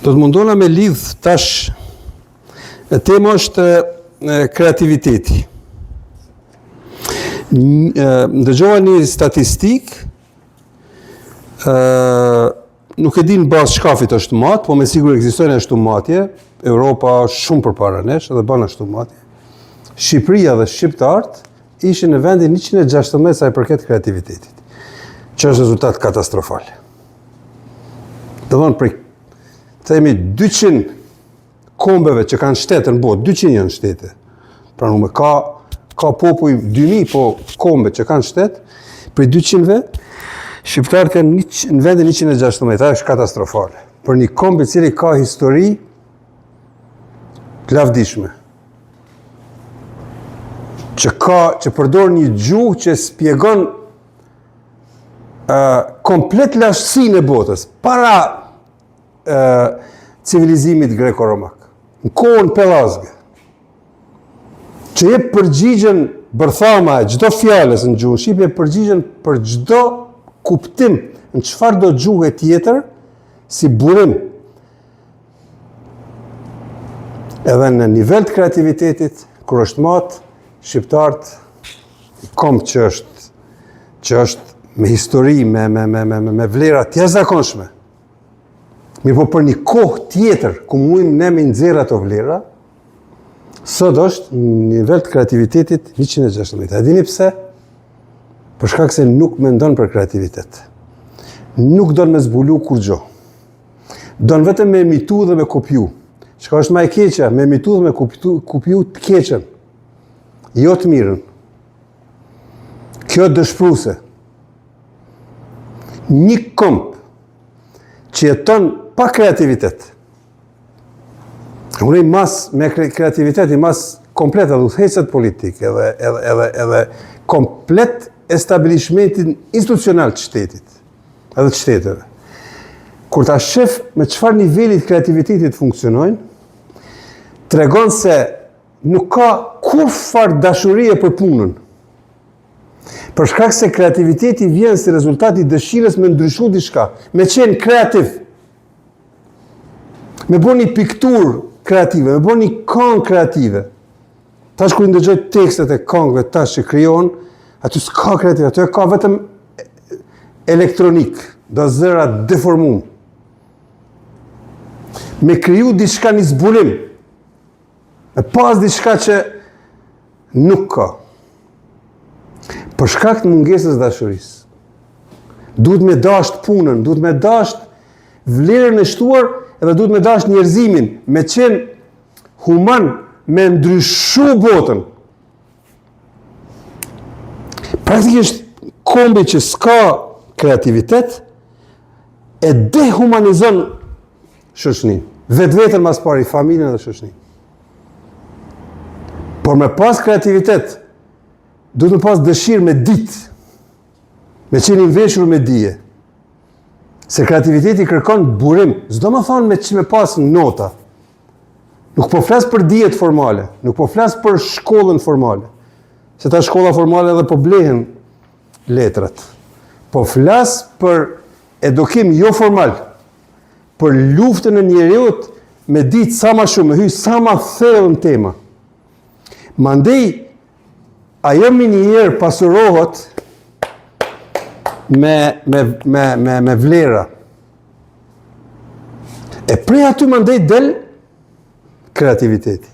Do të mundona me lidh tash, tema është kreativiteti. Ndëgjova një statistik, nuk e din bazë shkafit është matë, po me sigur ekzistojnë ashtu matje, Europa shumë përpara nesh dhe bën ashtu matje. Shqipëria dhe shqiptarët ishin në vendin 116 sa i përket kreativitetit, që është rezultat katastrofal. Domthon për themi 200 kombeve që kanë shtete në botë, 200 janë shtete. Pra nume ka popull 2000 po kombe që kanë shtet, për 200-ve shqiptarët kanë në vendin 116, ta është katastrofale. Për një komb i cili ka histori lavdishme. Që përdor një gjuhë që spjegon komplet lashtësinë e botës, para civilizimit greko-romak, në kohën Pellazge, që jep përgjigjen bërthama e çdo fjalës në gjuhën shqipe, përgjigjen për çdo kuptim në çfarëdo gjuhë tjetër si burim. Edhe në nivel të kreativitetit, kur është matë, shqiptarët komb që është me histori, me vlera të jashtëzakonshme. Mirë po për një kohë tjetër, ku mundim ne me nxjerr ato vlera, sot është në nivel të kreativitetit 116. A dini pse? Për shkak se nuk mendon për kreativitet. Nuk don me zbulu kur gjo. Don vetëm me imitu dhe me kopju. Çka është më e keqja, me imitu dhe me kopju të keqen. Jo të mirën. Kjo dëshpruese. Një komb që jeton pa kreativitet. Unë i mas me kreativitet, i mas komplet edhe udhëheqësat politike edhe komplet establishmentin institucional të shtetit, edhe të shteteve. Kur ta shef me çfarë nivelit kreativitetit funksionojnë, tregon se nuk ka kurfar dashurie për punën. Për shkak se kreativiteti vjen si rezultat i dëshirës me ndryshu diçka, me qenë kreativ. Me bën një pikturë kreative, me bën një këngë kreative. Tash kur ndëgjoj tekstet e këngëve tash që krijon, aty s'ka kreativ, aty ka vetëm elektronik, do zëra deformum. Me kriju diçka një zbulim, me pas diçka që nuk ka. Për shkak të mungesës dashurisë. Duhet me dasht punën, duhet me dasht vlerën e shtuar, edhe duhet me dasht njerëzimin, me qenë human, me ndryshu botën. Praktikisht kombi që s'ka kreativitet, e dehumanizon shoqërinë. Vetën mas pari, familjen dhe shoqërinë. Por me pas kreativitet, duhet me pas dëshirë me ditë, me qenë i veshur me dije. Se kreativiteti kërkon burim, s'do më thonë me pas nota. Nuk po flas për dijet formale, nuk po flas për shkollën formale. Se ta shkolla formale edhe po blehen letrat. Po flas për edukim jo formal, për luftën e njeriut me ditë sa ma shumë, me hy sa ma thellë në tema. Mandej, ajo minjerë pasurohet me vlera. E prej aty mandej del kreativiteti.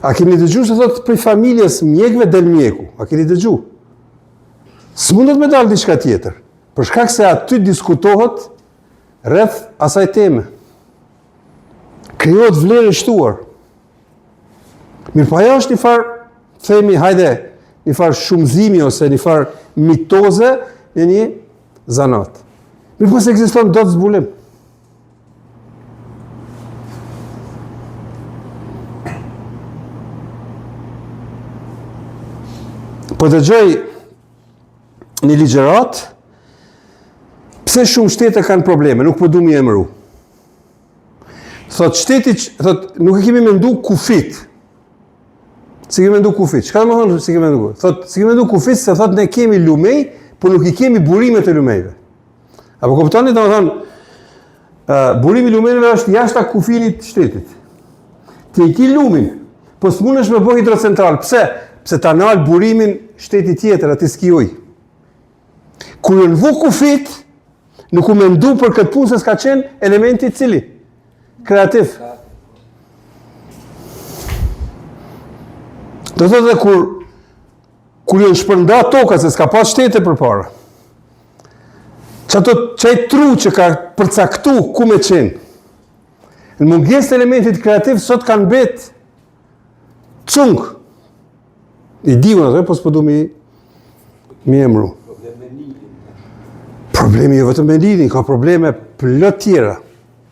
A keni dëgju se thot prej familjes mjekve del mjeku? A keni dëgju? S'mundet me dalë diçka tjetër. Për shkak se aty diskutohet rreth asaj teme. Krijohet vlerë e shtuar. Mirë pa ajo është një farë, themi, hajde, një farë shumëzimi ose një farë mitoze në një zanat. Mirë pas ekziston do të zbulim. Po dëgjoj një ligjerat, pse shumë shtete kanë probleme, nuk po du mi emëru. Thot shteti, nuk e kemi mendu kufit. Si kemi mendu kufit? Çka do të thonë si kemi mendu? Thot, si kemi mendu kufit se thot ne kemi lumej, por nuk i kemi burimet e lumejve. Apo kuptoni, domethënë, Burimi i lumeneve është jashtë kufinit shtetit. Ti e ki lumin, po s'mundesh me bëj hidrocentral. Pse? Pse ta nal burimin shteti tjetër, aty s'ki ujë. Kur në vu kufit, nuk u mendu për këtë punë se s'ka qenë elementi cili? Kreativ. Do të thotë kur janë shpërnda toka se s'ka pas shtete përpara. Çaj tru që ka përcaktu ku me qenë. Në mungesë të elementit kreativ sot kanë bet cung. I diun atë, po s'po du mi emru. Problemi jo vetëm me lidin, ka probleme plot tjera.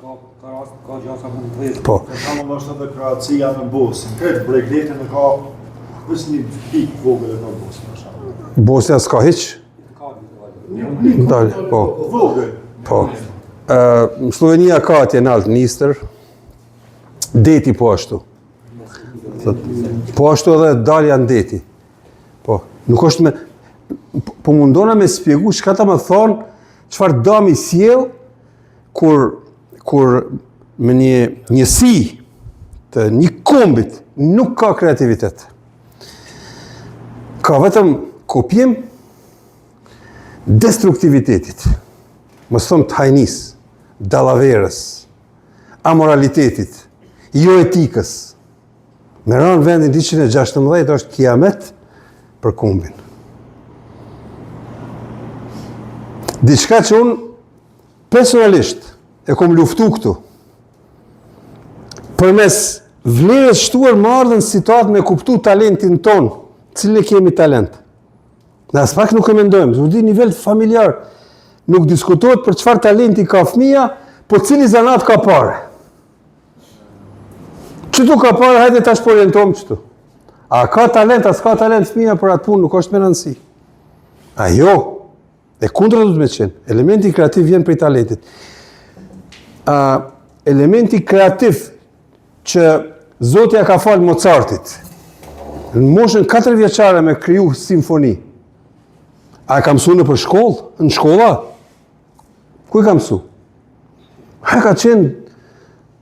Ka gjasa mund të vëzë. Po. Ka më është edhe kracia në Bosnë. Këtë bregdetin e ka vës një pikë vogël e ka Bosnë. Bosnia s'ka hiq? Dalë, po. Vogël. Po. Në Slovenia ka atje në altë Nistër, deti po ashtu. Po ashtu edhe dalja në deti. Po. Nuk është me... Po mundona me spjegu çka ta më thonë, çfarë dami sjell kur me një njësi të një kombit nuk ka kreativitet. Ka vetëm kopjem destruktivitetit. Mos thon të hajnis, dallaverës, amoralitetit, jo etikës. Me ranë vendin 116 është kiamet për kombin. Diçka që unë personalisht e kom luftu këtu, përmes vlerës shtuar më ardhen situatë me kuptu talentin tonë, cilë kemi talent. Në as pak nuk e mendojmë, zë di nivel familjar, nuk diskutohet për çfarë talenti ka fëmia, po cili zanat ka pare. Qëtu ka pare, hajde tash po orientojmë qëtu. A ka talent, a s'ka talent fëmia për atë punë, nuk është me rëndësi. A jo, e kundra du të me qenë. Elementi kreativ vjen prej talentit. Elementi kreativ që Zotja ka falë Mozartit, në moshën 4 vjeçare me kriju simfoni, a e ka mësu në për shkollë? Në shkolla? Ku e ka mësu? A e ka qenë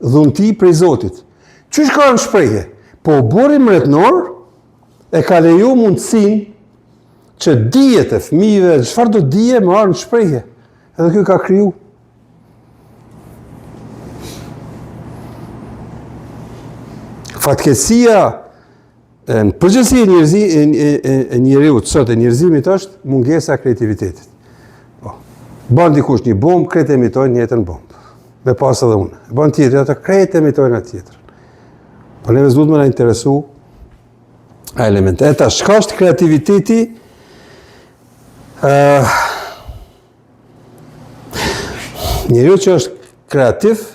dhunti prej Zotit. Qysh ka në shprejhe? Po bori mretnor e ka leju mundësin që dijet e fëmijëve, çfarë do dije më arë në shprejhe. Edhe kjo ka kriju. Fatkeqësia në përgjithësi e njeriut sot, e njerëzimit është mungesa e kreativitetit. Po. Bën dikush një bombë, kretë emitojnë një jetën bombë. Me pas edhe unë. Bën tjetër, ata kretë emitojnë atë tjetër. Po neve s'duhet më na interesu a element. Eta, shka është kreativiteti? Njeriu që është kreativ,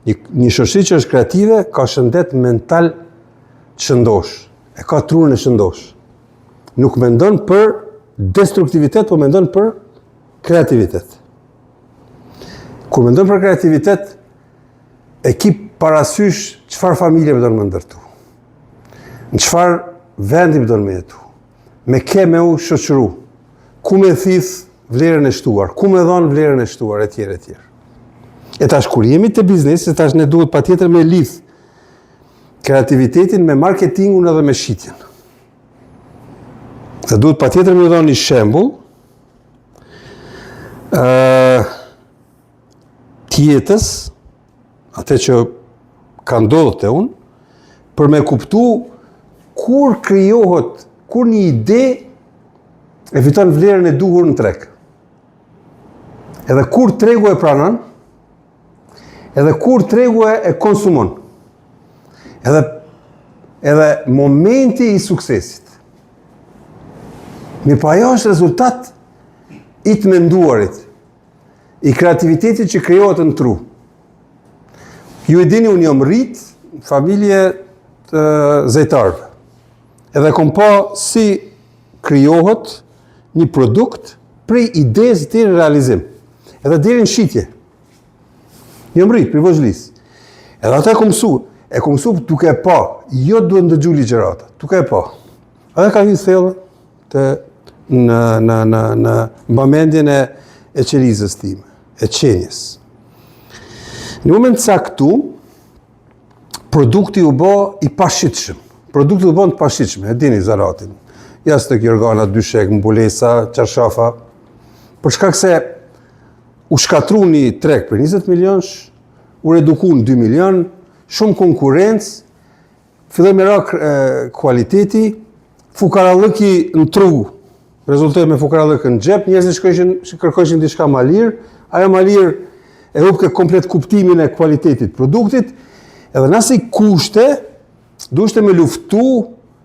një shoqëri që është kreative, ka shëndet mental shëndosh. E ka trunën e shëndosh. Nuk mendon për destruktivitet, po mendon për kreativitet. Kur mendon për kreativitet, e ki parasysh çfarë familje do të më ndërtu. Në çfarë vendi do të më jetu. Me ke me u shoqëru. Ku me thith vlerën e shtuar, ku me dhon vlerën e shtuar, etj. etj. E tash kur jemi te biznesi, tash ne duhet patjetër me lidh kreativitetin me marketingun edhe me shitjen. Dhe duhet patjetër me dhënë një shembull tjetës, atë që ka ndodhur te unë, për me kuptu kur krijohet, kur një ide e fiton vlerën e duhur në treg. Edhe kur tregu e pranon, edhe kur tregu e konsumon. Edhe momenti i suksesit. Mirë, pa ajo është rezultat i të menduarit, i kreativitetit që krijohet në tru. Ju e dini, unë jam rrit në familje të zejtarëve. Edhe kom pa si krijohet një produkt prej idez të në realizim. Edhe deri në shitje. Jam rrit, për vëzhlis. Edhe ata e kom mësu duke e pa, jo duhet ndëgju ligjërata, duke e pa. Edhe ka një thellë në mbamendjen e qelizës time, e qenjes. Në moment caktu, produkti u bë i pashitshëm. Produkti u bën të pashitshëm, e dini zaratin. Jashtëk organa, dyshek, mbulesa, çarshafa. Për shkak se u shkatru një treg për 20 milionësh, u reduku në 2 milion, shumë konkurrencë, filloi me ra kualiteti, fukarallëki në tru, rezultoi me fukarallëkë në xhep, njerëzit kërkojnë diçka më lirë, ajo më lirë e hupke komplet kuptimin e kualitetit produktit, edhe nëse i kushte, duhet me luftu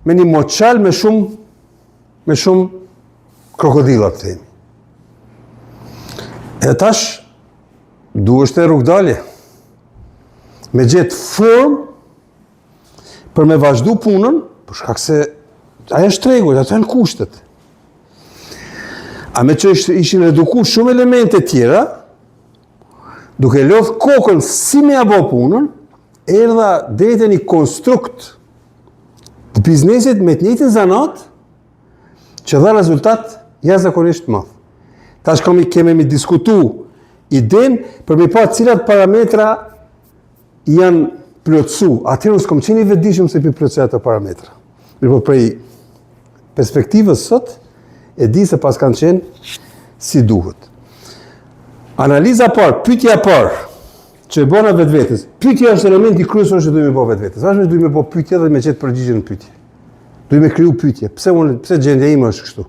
me një moçal me shumë krokodilla të themi. E tash, duhet e rrugdalje. Me gjetë formë për me vazhdu punën, për shkak se ajo është tregu, ato janë kushtet. A me që ishin reduku shumë elemente tjera, duke lodh kokën si me abo punën, erdha deri te një konstrukt të biznesit me të njëjtin zanat, që dha rezultat jashtëzakonisht madh. Tash kemi diskutu idenë për me pa cilat parametra janë plotësu. Atëherë s'kom qenë i vetëdijshëm se pi plotësoj ato parametra. Mirë, prej perspektivës sot e di se pas kanë qenë si duhet. Analiza parë, pyetja parë që e bëna vetvetes. Pyetja është elementi kryesor që duhet me bëj vetvetes. Vazhdimisht duhet me bëj pyetje dhe me gjetë përgjigje në pyetje. Duhet me kriju pyetje. Pse gjendja ime është kështu?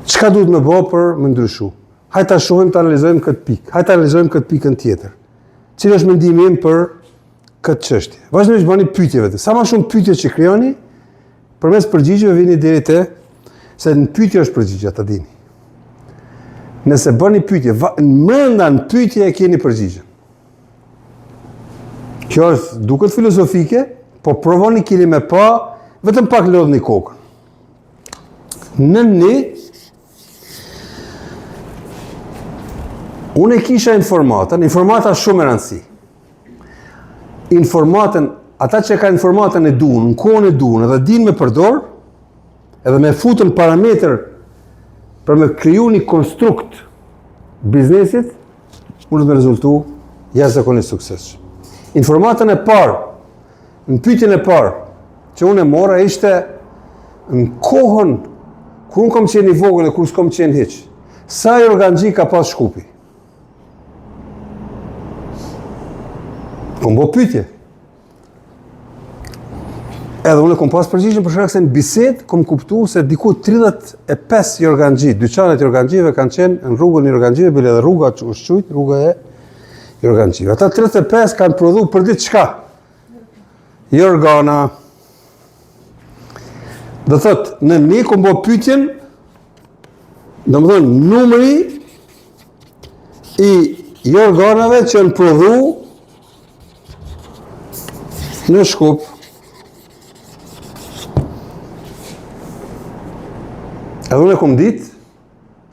Çka duhet me bëj për më ndryshu? Hajde ta shohim, ta analizojmë këtë pikë. Hajde ta analizojmë këtë pikën tjetër. Cili është mendimi im për këtë çështje? Vazhdimisht bëni pyetje vetë. Sa më shumë pyetje që krijoni, përmes përgjigjeve vini deri te se në pyetje është përgjigja, ta dini. Nëse bëni pyetje, brenda në pyetje e keni përgjigjen. Kjo është duket filozofike, po provoni keni me pa, vetëm pak lodhni kokën. Unë e kisha informata shumë e rëndësi. Ata që ka informatën e duan, në kohën e duan, edhe din me përdor, edhe me futën parametër për me kriju një konstrukt biznesit, mund të me rezultu jashtëzakonisht suksesshëm. Informatën e parë, në pyetjen e parë, që unë e mora ishte në kohën kur unë kom qenë i vogël dhe kur s'kom qenë hiç. Sa i organxhi ka pas Shkupi? Kom bo pyetje. Edhe unë kom pas përgjigjen për shkak se në bisedë kom kuptuar se diku 35 organxhi, dyqanet e organxhive kanë qenë në rrugën e organxhive, bile edhe rruga që është quajtur rruga e organxhive. Ata 35 kanë prodhuar për ditë çka? I organa. Do thot, në një kom bo pyetjen, domethënë numri i organave që janë prodhuar në Shkup. Edhe unë e kom ditë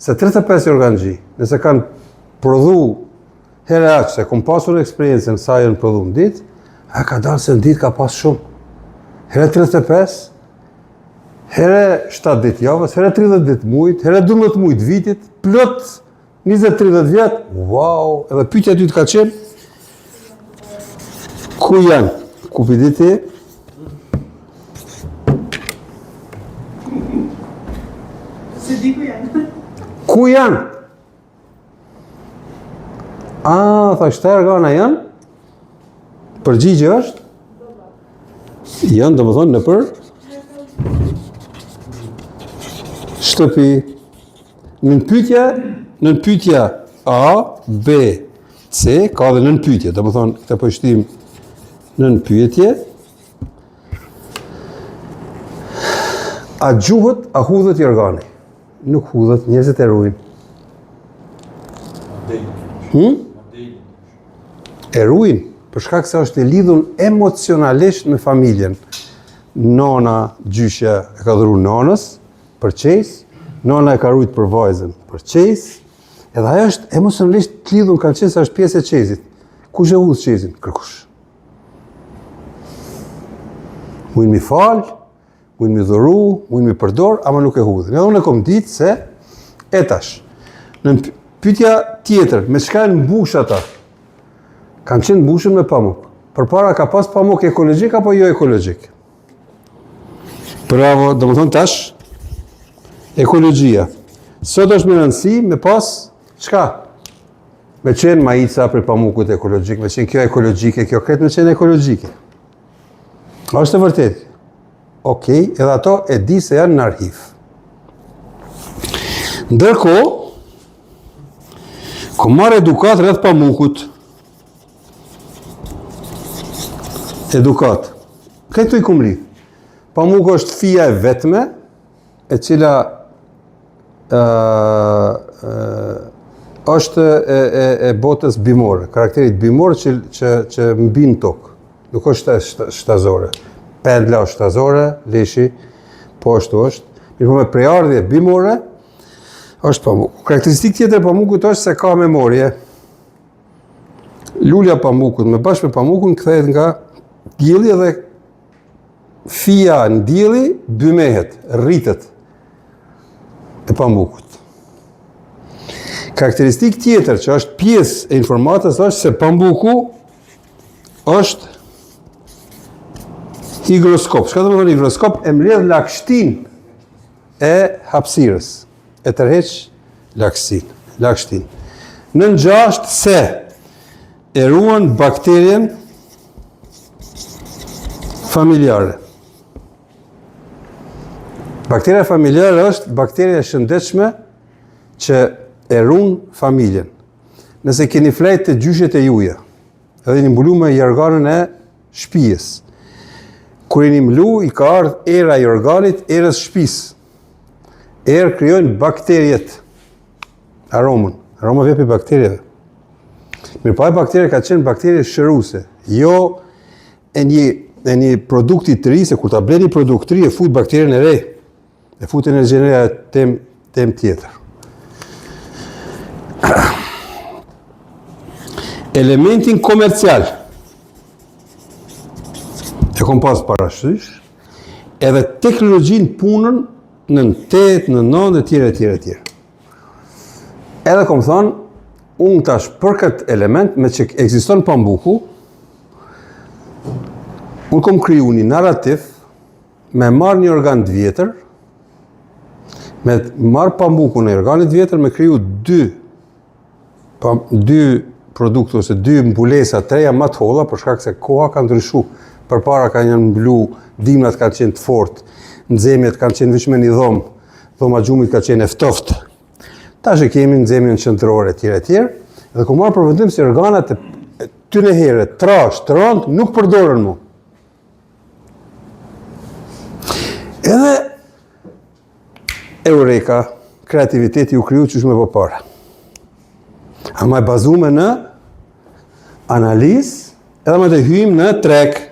se 35 organxhi, nëse kanë prodhu herë aq, se kom pasur eksperiencën sa janë prodhu në ditë, a ka dalë se në ditë ka pas shumë. Herë 35, herë 7 ditë javës, herë 30 ditë mujt, herë 12 mujt vitit, plot 20-30 vjet. Wow, edhe pyetja ty të ka qenë, ku janë? Kupiditi? Se di ku janë. Ku janë? Thash të organa janë? Përgjigje është? Janë, domethënë në për shtëpi. Në pyetja A, B, C, ka dhe nën pyetje, domethënë këtë po shtim nën pyetje. A gjuhët, a hudhët i organi? Nuk hudhët, njerëzit e ruajnë. E ruajnë, për shkak se është e lidhur emocionalisht me familjen. Nona, gjyshja e ka dhuru nonës për qejs, nona e ka ruajt për vajzën për qejs, edhe ajo është emocionalisht të lidhur, kanë qenë se është pjesë e qejsit. Kush e hudh qejsin? Kërkush. Mujnë mi falë, mujnë mi dhuru, mujnë mi përdor, ama nuk e hudhin. Edhe unë e kom ditë se e tash. Në pyetja tjetër, me çka janë mbush ata? kanë qenë mbushur me pamuk. Përpara ka pas pamuk ekologjik apo jo ekologjik? Bravo, domethënë tash ekologjia. Sot është me rëndësi me pas çka? Me qenë majica për pamukut ekologjik, me qenë kjo ekologjike, kjo kretë me qenë ekologjike. Është e vërtet. Okej, edhe ato e di se janë në arhiv. Ndërkohë, ku marrë edukat rreth pamukut. Edukat. Këtu i kumri. Pamuku është fija e vetme, e cila është e botës bimore, karakterit bimor që mbi në tokë. Nuk është shtazore. Pendla është shtazore, leshi, po është. Mirë me prejardhje bimore, është pamuku. Karakteristik tjetër e pamukut është se ka memorje. Lulja pamukut me bashkë me pamukun kthehet nga dielli dhe fija në dielli bymehet, rritet e pamukut. Karakteristik tjetër që është pjesë e informatës është se pambuku është higroskop. Çka do të thonë higroskop? E mbledh lagështinë e hapësirës. E tërheq lagështinë. Në ngjashtë se e ruan bakterien familjare. Bakteria familjare është bakteria e shëndetshme që e ruan familjen. Nëse keni flejt të gjyshet e juja, edhe një mbulu me jorganën e shtëpisë. Kur jeni mlu, i ka ardhur era e organit, erës shtëpisë. Erë krijojnë bakteriet, aromën. Aroma vjen prej bakterieve. Mirë, bakteria ka qenë bakterie shëruese, jo e një produkti të ri, se kur ta bleni produkt të ri, e fut bakterien e re, e fut energjinë e tem tjetër. Elementin komercial e kom pas parasysh, edhe teknologjinë punën në 8, në 9 e tjere. Edhe kom thonë, unë tash për këtë element, me që ekziston pambuku, unë kom kriju një narrativ, me marrë një organ të vjetër, me marrë pambuku në organit vjetër, me kriju dy produkte, ose dy mbulesa, treja më të holla, për shkak se koha ka ndryshu. Përpara ka një mblu, dimrat kanë qenë të fortë, nxemjet kanë qenë vetëm një dhomë, dhoma gjumit ka qenë e ftoftë. Tash e kemi nxemjen qendrore etj. Dhe ku marr për vendim se organat e tyne herë, trash, rënd, nuk përdoren më. Edhe eureka, kreativiteti u kriju qysh me përpara. Ama e bazume në analizë, edhe me të hyjmë në treg.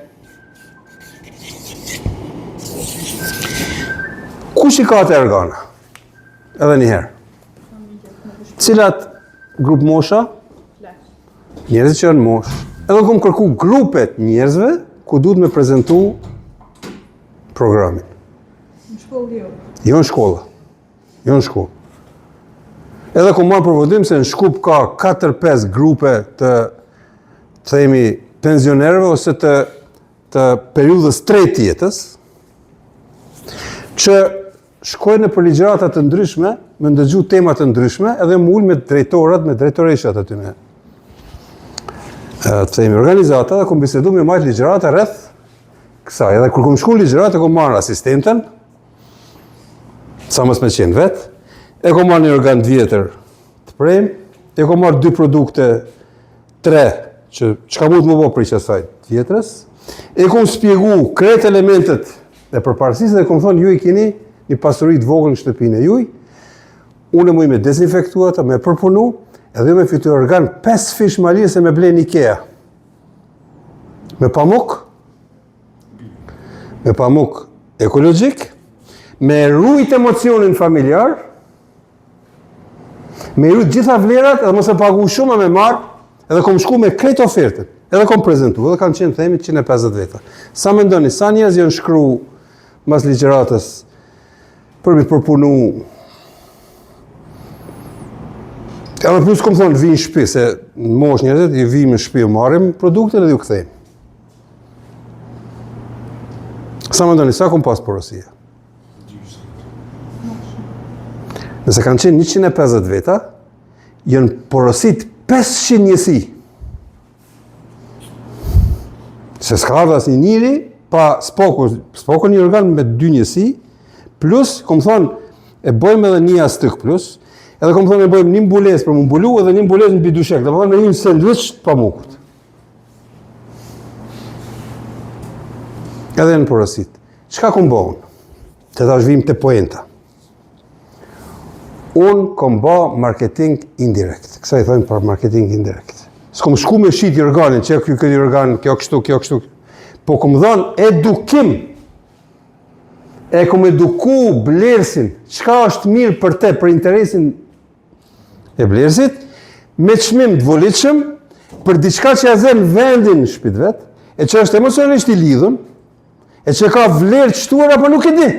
Kush i ka të organa? Edhe njëherë. Cilat grup mosha? Njerëzit që janë mosh. Edhe kom kërku grupet njerëzve ku duhet me prezentu programin. Në shkollë jo. Jo në shkollë. Edhe kom marrë përvodim se në Shkup ka 4-5 grupe të themi pensionerëve ose të periudhës tretë jetës, që shkojnë për ligjërata të ndryshme, me ndëgju temat të ndryshme, edhe më ullë me drejtorat, me drejtoreshat aty në të themi organizata, dhe kom bisedu me majtë ligjërata rreth kësaj. Edhe kur kom shku ligjërata, kom marrë asistenten, sa mos me qenë vetë, e kom marrë një organ të vjetër të prejmë, e kom marrë 2 produkte, 3, që ka mund të më po për i qasaj të vjetërës, e kom spjegu kretë elementet e përparësisë dhe kom thonë, ju i keni një pasurit vogël në shtëpinë e juj, unë e muj me dezinfektuata, me përpunu, edhe me fitu organ 5 fish malje se me ble një Ikea. Me pamuk ekologjik, me rujt emocionin familjar, me rujt gjitha vlerat, edhe mos e pagu shumë me marë, edhe kom shku me krejt ofertën, edhe kom prezentu, edhe kanë qenë themi 150 veta. Sa me ndoni, sa njerëz janë shkru mas ligjëratës për mi përpunu Edhe plus kom thonë, vinë shpi, se në mosh njerëzit, i vinë në shpi, marrim produkte dhe ju kthejmë. Sa më ndoni, sa kom pas porosia? Nëse kanë qenë 150 veta, jënë porosit 500 njësi. Se s'ka ardhë asë një njëri, pa spoko një organ me 2 njësi, plus, kom thonë, e bojmë edhe një astyk plus, edhe kom thonë e bojmë një mbules për më mbulu, edhe një mbules në bidushek, dhe më thonë me një sandwich të pamukut. Edhe në porosit. Qka kom bëhën? Të ta shvim të poenta. Unë kom ba marketing indirekt. Kësa i thojnë për marketing indirekt. S'kom shku me shit i organin, që këtë i organ, kjo kështu. Po kom dhonë edukim. E kom eduku blersin, qka është mirë për te, për interesin e blersit, me çmim të volitshëm, për diçka që ja zën vendin në shtëpitë vet, e që është emocionalisht i lidhur, e që ka vlerë qëtuar apo nuk e di.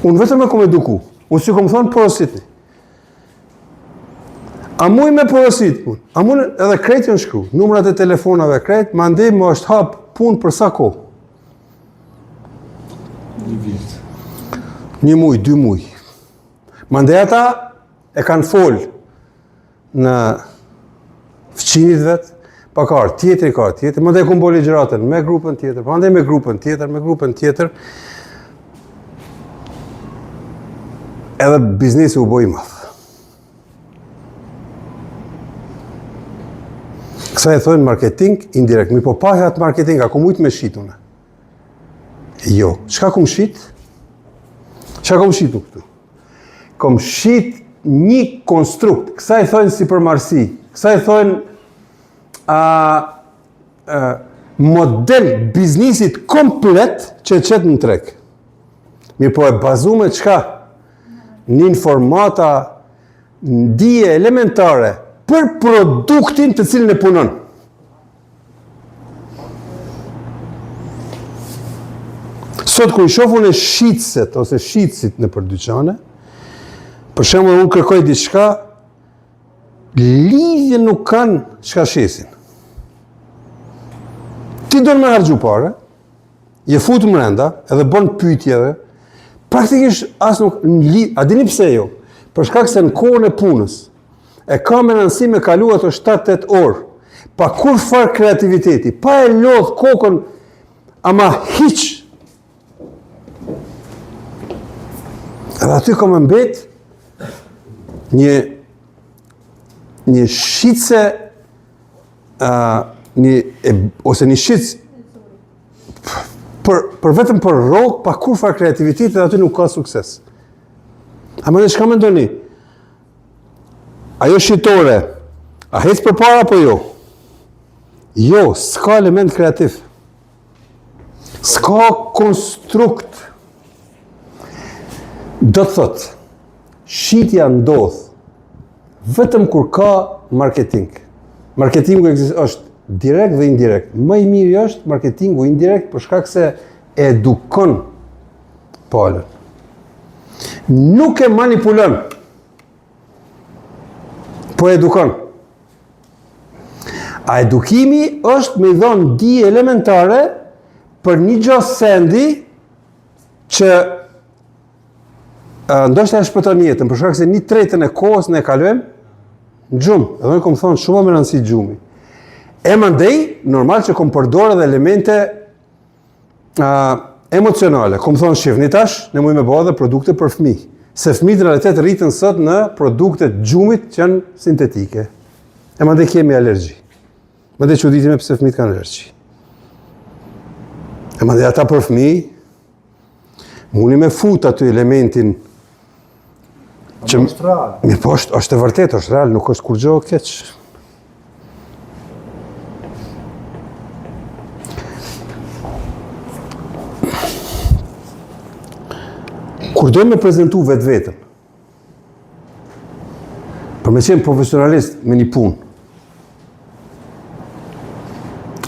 Unë vetëm e kom eduku. Unë si kom thonë porositni. A muj me porosit punë. A muj edhe krejt janë shkru. Numrat e telefonave krejt, ma ndej më është hap punë për sa kohë. 1 vit. 1 muj, 2 muj. Ma ndej ata e kanë folë në fëqinit vetë, pa kartë, tjetëri, ma ndej kumë bo ligjëratën me grupën tjetër, ma ndej me grupën tjetër, edhe biznesi u boj madh. Kësa e thojnë marketing indirekt, mi po pahe atë marketing, a ku mujtë me shitune? Jo, qka kom shit? Qka kom shitu këtu? Kom shit një konstrukt, kësa e thojnë si përmarsi, kësa e thojnë model biznisit komplet që e qetë në treg. Mi po e bazu me qka? Një informata, ndije elementare për produktin të cilin e punon. Sot ku i shofun e shitset ose shitsit në për dyqane, për shembull unë kërkoj diçka, lidhje nuk kanë çka shesin. Ti do me hargju pare, je fut mrenda, edhe bën pyetje edhe, praktikisht as nuk a dini pse jo? Për shkak se në kohën e punës e ka me nënsi me kalu ato 7-8 orë, pa kur farë kreativiteti, pa e lodh kokën, ama hiq. Edhe aty ka me mbet një shitse, ose një shitse, për vetëm për rogë, pa kur farë kreativiteti, dhe aty nuk ka sukses. Ama në shka me ndoni? Ajo shitore, a hecë për para apo jo? Jo, s'ka element kreativ. S'ka konstrukt. Do të thot, shitja ndodh vetëm kur ka marketing. Marketingu është direkt dhe indirekt. Më i mirë është marketingu indirekt për shkak se edukon palën. Nuk e manipulon, po edukon. A edukimi është me i dhonë di elementare për një gjohë sendi që ndoshta e shpëton jetën, për shkak se 1/3 e kohës ne e kalojmë në gjumë. Edhe unë kom thonë shumë më rëndësi gjumi. E mandej, normal që kom përdor edhe elemente emocionale. Kom thonë shifni tash, ne mujmë me bëha dhe produkte për fëmijë. Se fëmijët në realitet rritën sot në produkte gjumit që janë sintetike. E mandej kemi alergji. Mandej që uditime pëse fëmijët kanë alergji. E mandej ata për fëmijë, muni me fut aty elementin që është real. Mirë po është e vërtet, është real, nuk është kur gjohë keq. Kur dojmë me prezentu vetë vetën, për me qenë profesionalist me një punë,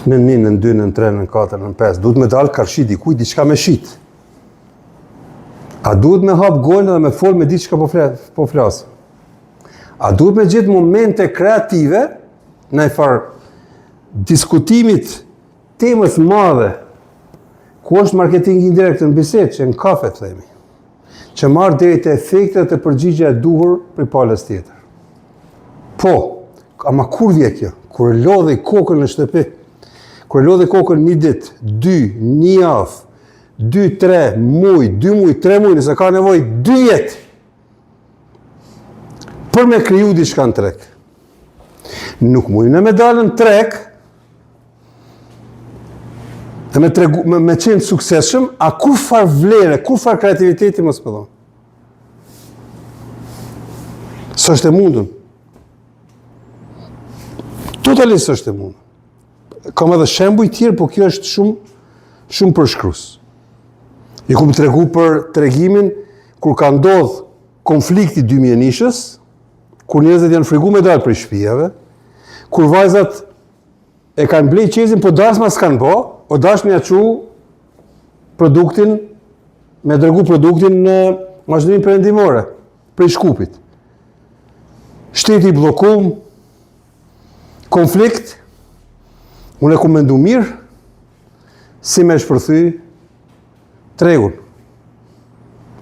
në 1, në 2, në 3, në 4, në 5, duhet me dalë karshi dikuj, diçka me shit. A duhet me hap gojnë dhe me fol me ditë që po flasë? A duhet me gjithë momente kreative në e farë diskutimit temës madhe, ku është marketing indirekt në bisedë, që në kafe të themi, që marrë deri të efektet e përgjigja e duhur për palës tjetër. Po, ama kur vje kjo? Kur e lodhe kokën në shtëpi, kur e lodhe kokën një ditë, 2, një javë, 2, 3 muj, 2 muj, 3 muj, nëse ka nevoj 2 jetë, për me kriju diçka në treg. Nuk mujnë me dalën treg, e me qenë sukseshëm, a kur farë vlere, kur farë kreativiteti më s'pëdhon? Së është e mundun. Totalisht është e mundun. Kam edhe shembuj tjerë, po kjo është shumë përshkrus. I kumë tregu për tregimin kur ka ndodh konflikti 2001-shës, kur njerëzit janë frigu me dalë prej shtëpive, kur vajzat e kanë blej qezin, po dasma s'kanë bo, o dash me aqu produktin, me dërgu produktin në mazhërinë perëndimore, prej Shkupit. Shteti i bllokum, konflikt, unë e ku mendu mirë, si me shpërthy tregun.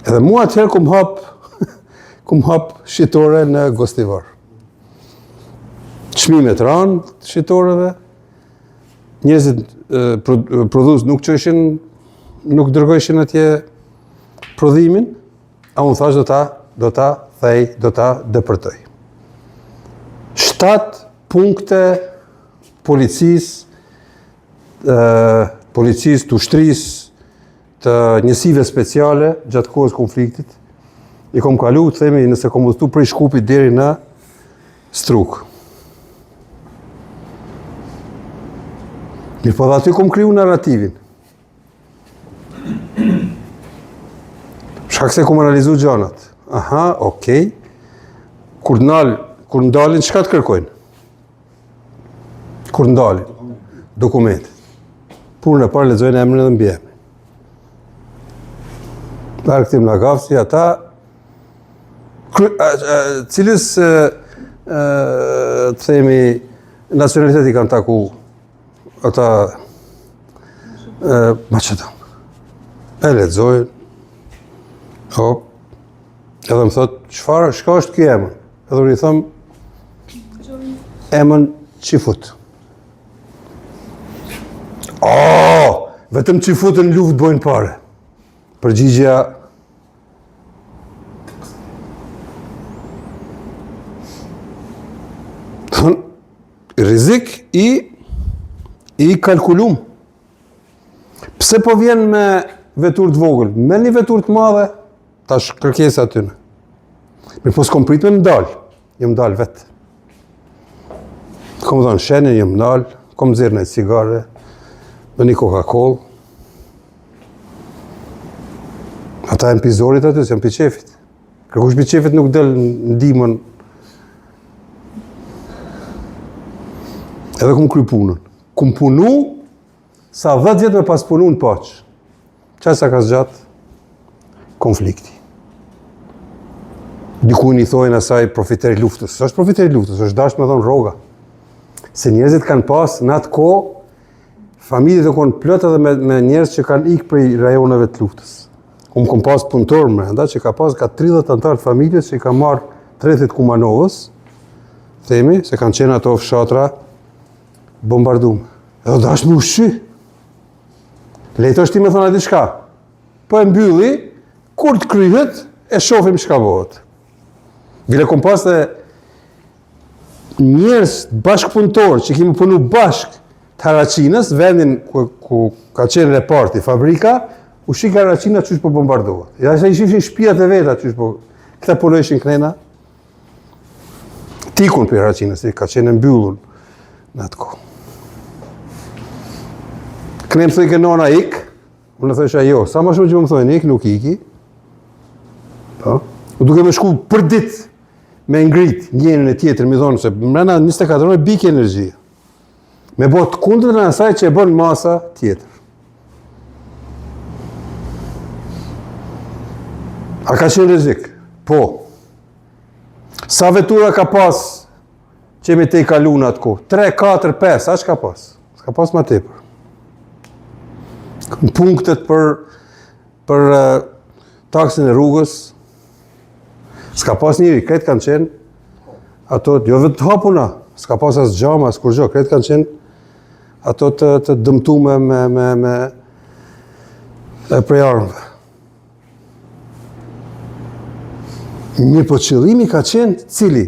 Edhe mua atëherë kum hap shitore në Gostivar. Çmimet ranë shitoreve, njerëzit prodhues nuk nuk dërgojshin atje prodhimin, a unë thash do ta thej, do ta depërtoj. 7 punkte policisë, të ushtrisë, të njësive speciale gjatë kohës konfliktit, i kom kalu, të themi, nëse kom udhëtu prej Shkupit deri në Struk. Mirë po dhe aty kom kriju narrativin. Shkak se kom analizu gjanat. Aha, okej. Kur ndalin, çka të kërkojnë? Kur ndalin? Dokumente. Punën e parë lexojnë emrin edhe mbiemrin. Arktim nga gafsi, ata cilës të themi nacionaliteti kanë taku ata Maqedon. E lexojnë. Edhe më thot, çka është ky emër? Edhe unë i them emën Qifut. Vetëm Qifutën në luftë bojnë pare. Përgjigja rizik i kalkulum. Pse po vjen me vetur të vogël? Me një vetur të madhe, tash kërkesa aty. Mirë po s'kom prit me ndalë. Jëm ndalë vetë. Kom dhënë shenjën, jëm ndalë, kom zirë një cigare, me një Coca-Cola. Ata e në pizorit aty, se në piqefit. Kërkush piqefit nuk del në dimën. Edhe kom kry punën. Kom punu, sa 10 vjetë me pas punu në paqë. Qaj sa ka zgjatë? Konflikti. Dikujnë i thojnë asaj profiteri luftës. Së është profiteri luftës, është dash me thonë roga. Se njerëzit kanë pas në atë ko, familjet e konë plët edhe me njerëz që kanë ikë prej rajoneve të luftës. Unë kom pas punëtor me, nda që ka 30 antarë familjes që i ka marrë 30 Kumanovës, themi, se kanë qenë ato fshatra bombardume. Edhe dash me ushqy. Lejto është ti me thonë ati shka. Po e mbylli, kur të kryhet, e shofim shka bëhet. Vile kom pas dhe njerëz bashkëpunëtor që kemi punu bashk të Haraqinës, vendin ku ka qenë reparti, fabrika, u shika Haraqina qysh po bombardohet. Ja se i shifshin shpijat e veta qysh po, këta punojshin knena, tikun për Haraqinës, ka qenë mbyllur në atë kohë. Këne më thoi ke nona ik, unë në thosha jo, sa ma shumë që më thojnë ik, nuk iki. U duke me shku për dit me ngrit njënën e tjetër, mi thonë se mrena 24 orë bike energjia. Me bot kundër në asaj që e bën masa tjetër. A ka qenë rrezik? Po. Sa vetura ka pas që me te i kalu në atë ku? 3, 4, 5, a që ka pas? S'ka pas ma tepër. Në punktet për taksin e rrugës, s'ka pas njëri, kretë kanë qenë, ato, jo vetë të hapuna, s'ka pas as gjama, as kur gjo, kretë kanë qenë, ato të dëmtume me prej armëve. Një po qëllimi ka qenë cili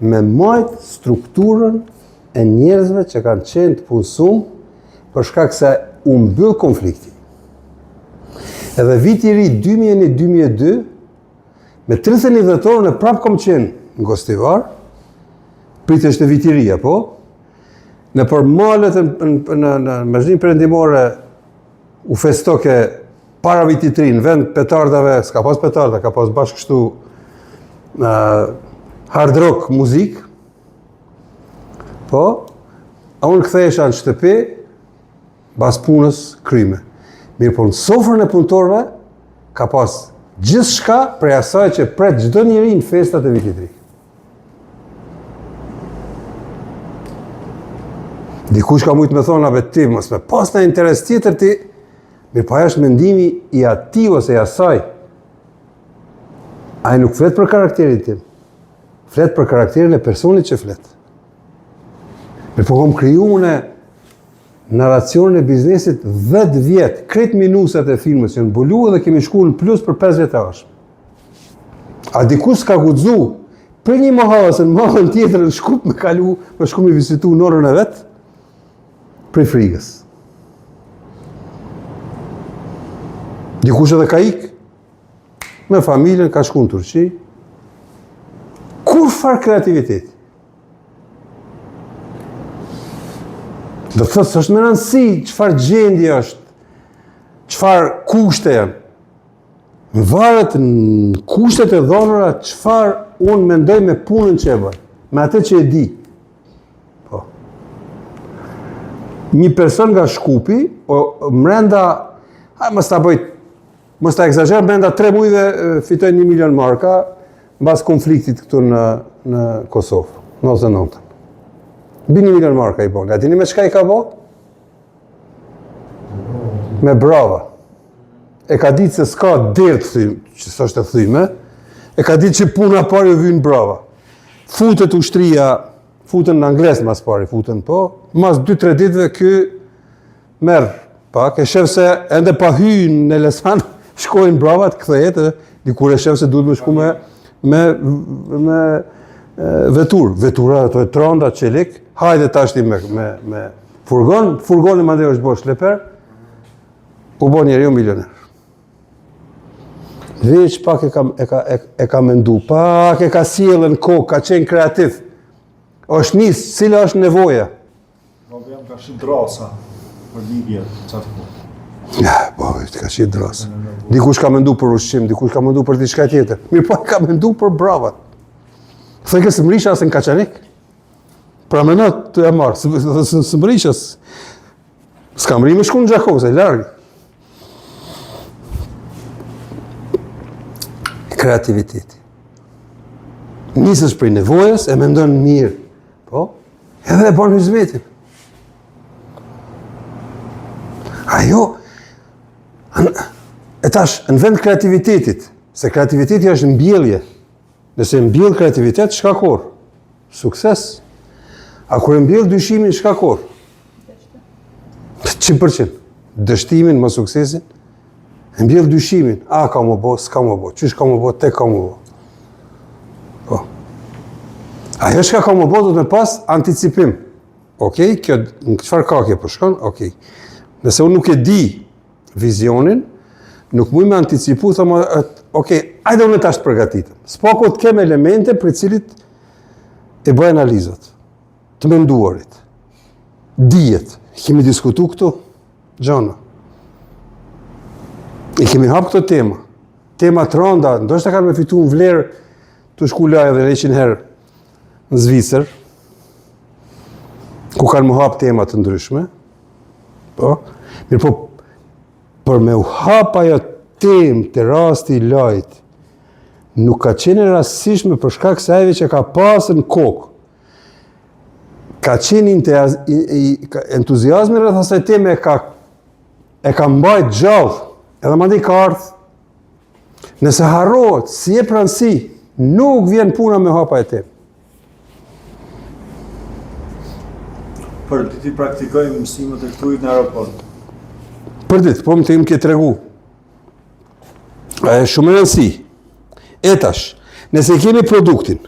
me majtë strukturën e njerëzve që kanë qenë të punësum për shkak se u mbyll konflikti. Edhe viti i ri 2001-2002 me 31 dhjetorën e prapë kom qenë në Gostivar, pritë është viti i ri, apo? Në për malet në Mezhlinë Perëndimore u festoke para vitit të ri, në vend petardave, s'ka pas petarda, ka pas bashkë kështu hard rock muzik, po, a unë kthehesha në shtëpi, bas punës kryme. Mirë po në sofrën e punëtorëve, ka pas gjithë shka prej asaj që pret çdo njeri në festat e vitit të ri. Dikush ka mujtë me thonë, a ti, mos me pas në interes tjetër ti, mirë pa është mendimi i ati ose i asaj. Ai nuk flet për karakterin tim, flet për karakterin e personit që flet. Mirë po kom kriju në narracionin e biznesit 10 vjetë, kretë minusat e filmës që në bulu dhe kemi shku në plus për 5 vjetë ashtë. A dikush s'ka guxu për një mahasën, mahën tjetër në shkup me kalu, me shku me visitu në orën e vetë, prej frigës. Dikush edhe ka ikë, me familjen, ka shku në Turqi. Kur farë kreativiteti? Do të thotë, së është me rëndësi, qëfar gjendje është, qëfar kushte janë. Më varet në kushtet e dhonëra, qëfar unë mendoj me punën që e bëj, me atë që e di. Po. Një person nga Shkupi, mrenda, mos ta egzagjer, mrenda 3 mujve fitoj 1 milion marka, mbas konfliktit këtu në Kosovë, 99. Bi 1 milion marka i bon. A dini me çka i ka bo? Me brava. E ka ditë se s'ka derë të thymë, që s'është të thyme, e ka ditë që puna pari u vynë brava. Futet ushtria, futen në angles mas pari, futen po, mas 2-3 ditëve ky merë pak, e shef se ende pa hynë në Lesan, shkojnë bravat, kthehet, dikur e shef se duhet me shku me vetur. Vetura, ato e tronda, qelik, hajde tashti me furgon, furgoni mande është bo shleper, u bo njeri milioner. Veç pak e ka mendu, pak e ka sjellën kokë, ka qenë kreativ. është nisë, cila është nevoja? Jam ka shi drasa për libje qatë po. Ja, po, ka shi drasa. Dikush ka mendu për ushqim, dikush ka mendu për diçka tjetër. Mirë po ka mendu për bravat. Thëke së mrisha se në Kaçanik. Pra menat të e marë, së mrisha s'ka mri me shku në Gjakov, se largë. Kreativiteti. Nisësh prej nevojës, e mendon mirë. Po, edhe e bën hizmetin. Ajo, e tash, në vend kreativitetit, se kreativiteti është mbjellje. Nëse mbjell kreativitet, çka kor? Sukses. A kur mbjell dyshimin, çka kor? 100%. Dështimin më suksesin, mbjell dyshimin. A ka më bo, s'ka më bo, qysh ka më bo, te ka më bo. Po. Ajo shka ka më bo, do të me pas anticipim. Okej, kjo, në qëfar ka kjo përshkon? Okej. Nëse unë nuk e di vizionin, nuk muj me anticipu, thëma, okej, ajde unë e tash të përgatitëm. S'pako të kem elemente për cilit e bëj analizat, të menduarit, dijet. Kemi diskutu këtu, gjana. I kemi hap këto tema. Tema të rënda, ndoshta kanë me fitu në vlerë të shkullaj edhe 100 herë në Zvicër, ku kanë më hap tema të ndryshme. Po, mirë po, për me u hap ajo temë të rasti i lajt, nuk ka qenë rastësishme për shkak se ajve që ka pasën kokë. Ka qenë entuziazmi rreth asaj teme e ka mbajt gjallë, edhe mandej ka ardhur. Nëse harrohet, si e pranësi, nuk vjen puna me hapa e temë. Për ti praktikojmë mësimet e këtujt në aeroport. Për ditë, po më të im ke tregu. Shumë e rëndësi. Etash, nëse kemi produktin,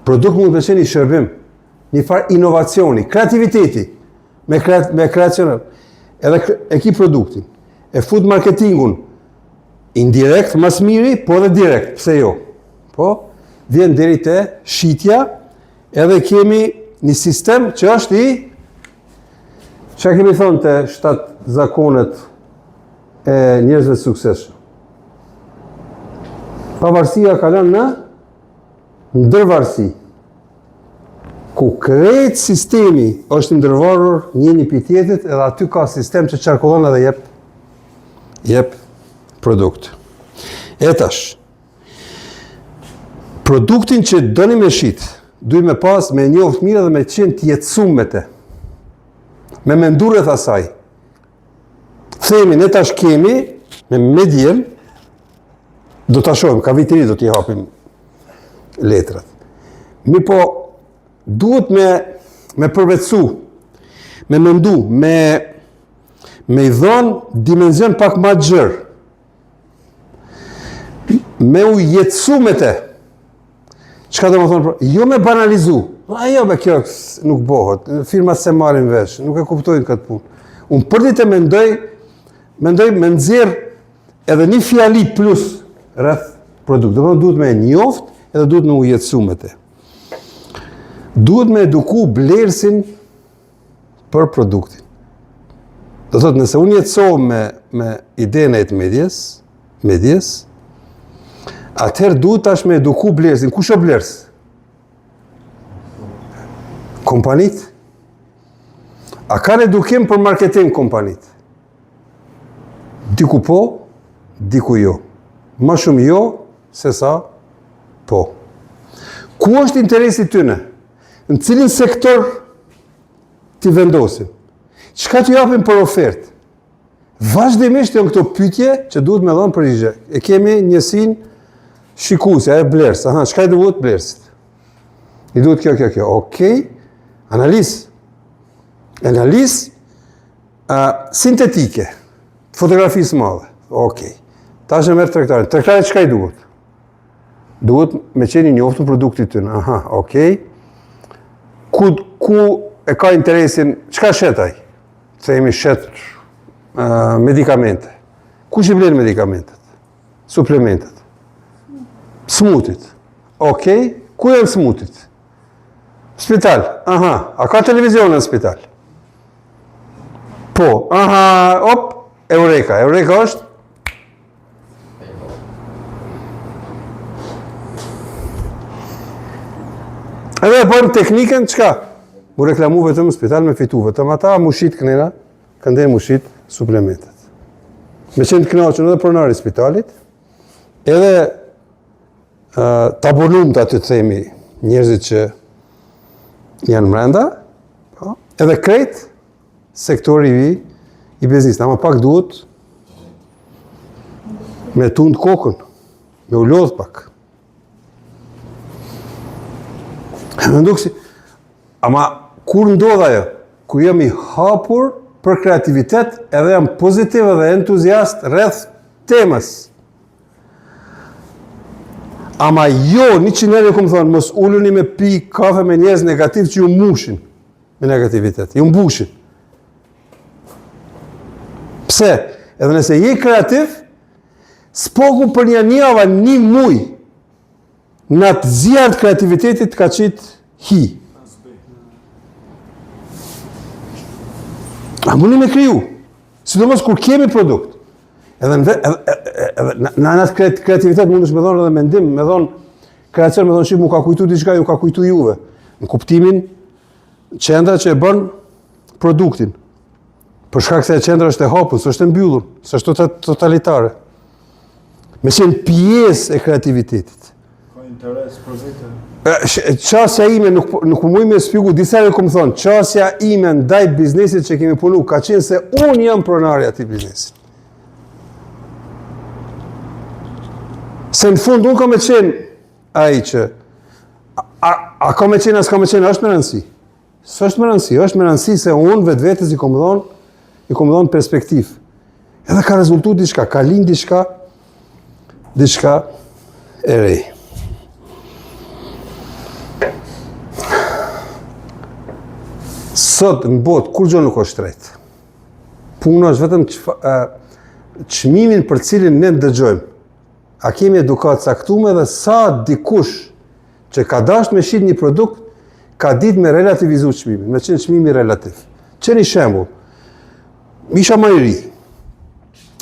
produkt mund të qenë i shërbim, një farë inovacioni, kreativiteti, me kreacionet, edhe e ki produktin, e fut marketingun, indirekt, mas miri, po dhe direkt, pse jo? Po, vjen deri te shitja, edhe kemi një sistem që është që kemi thonë të 7 zakonet e njerëzve të suksesshëm. Pavarësia ka lënë në ndërvarësi, ku krejt sistemi është ndërvarur njëri për tjetrit, edhe aty ka sistem që qarkullon edhe jep produkt. Etash, produktin që dëni me shit, duj me pas me njoft mirë dhe me qenë t'jetësum me te. Me mendur rreth asaj. Themi, ne tash kemi, me djem, do t'a shohim, ka vitri do t'i hapim letrat. Mi po, duhet me përvetësu, me mendu, me i dhonë dimenzion pak ma gjërë, me u jetësu me te. Çka do më thonë, jo me banalizu, ajo me kjo nuk bëhet, firmat se marrin vesh, nuk e kuptojnë këtë punë. Unë për ditë mendoj me nxjerr edhe një fjali plus rreth produkt. Do të duhet me njoft edhe duhet me u jetësu me te. Duhet me eduku blersin për produktin. Do thotë, nëse unë jetësohem me idenë e të medjes, atëherë duhet tash me eduku blersin. Kush o blers? Kompanit? A kanë edukim për marketing kompanit? Diku po, diku jo. Ma shumë jo, se sa po. Ku është interesi tyne? Në cilin sektor t'i vendosim? Çka t'ju japim për ofertë? Vazhdimisht janë këto pyetje që duhet me dhënë përgjigje. E kemi njësinë shikuesja, e blers. Aha, çka i duhet blersit? I duhet kjo. Okej. Analizë sintetike, fotografisë madhe. Okej. Tash e merr tregtarin. Tregtarit çka i duhet? Duhet me qenë i njoftur produktit tyne. Aha, okej. Ku e ka interesin, çka shetaj? Themi shet medikamente. Kush i blen medikamentet? Suplementet. Smutit. Okej. Ku janë smutit? Spital. Aha. A ka televizion në spital? Po. Aha. Eureka. Eureka është? Edhe e bërëm teknikën, qka? Mu reklamu vetëm spital me fitu, vetëm ata mushit kënera, këndej mushit suplementet. Me qenë të knaqën edhe pronari spitalit, edhe tabonum të aty të themi njerëzit që janë mrenda, edhe krejt sektori i biznis. Ama pak duhet me tund kokën, me u lodh pak. Ama kur ndodh ajo? Kur jam i hapur për kreativitet edhe jam pozitiv edhe entuziast rreth temës. Ama jo, 100 herë kom thonë, mos uluni me pi kafe me njerëz negativ që ju mushin me negativitet, ju mbushin. Pse? Edhe nëse je kreativ, s'poku për një javë, një muj, në atë zjarë kreativitetit ka qitë hi. A mundi me kriju, sidomos kur kemi produkt. Edhe në atë kreativitet mund është me thonë edhe mendim, me thonë kreacion, me thonë shqip mu ka kujtu diçka, ju ka kujtu juve. Në kuptimin qendra që e bën produktin. Për shkak se qendra është e hapur, s'është e mbyllur, s'është totalitare. Me qenë pjesë e kreativitetit. Ka interes për vete. Qasja ime nuk më mujë me spjegu, disa e këmë thonë, qasja ime ndaj biznesit që kemi punu, ka qenë se unë jam pronari ati biznesit. Se në fund, unë ka me qenë aji që, a ka me qenë, as ka me qenë, është me rëndësi. Së është me rëndësi, është me rëndësi se unë vetë vetës i kom dhonë perspektiv. Edhe ka rezultu diçka, ka lind diçka e rej. Sot në botë, kur gjo nuk është shtrejt. Puna është vetëm çmimin për cilin ne ndëgjojmë. A kemi edukat caktume dhe sa dikush që ka dasht me shit një produkt, ka dit me relativizu çmimin, me qenë çmimi relativ. Që një shembull, isha më i ri,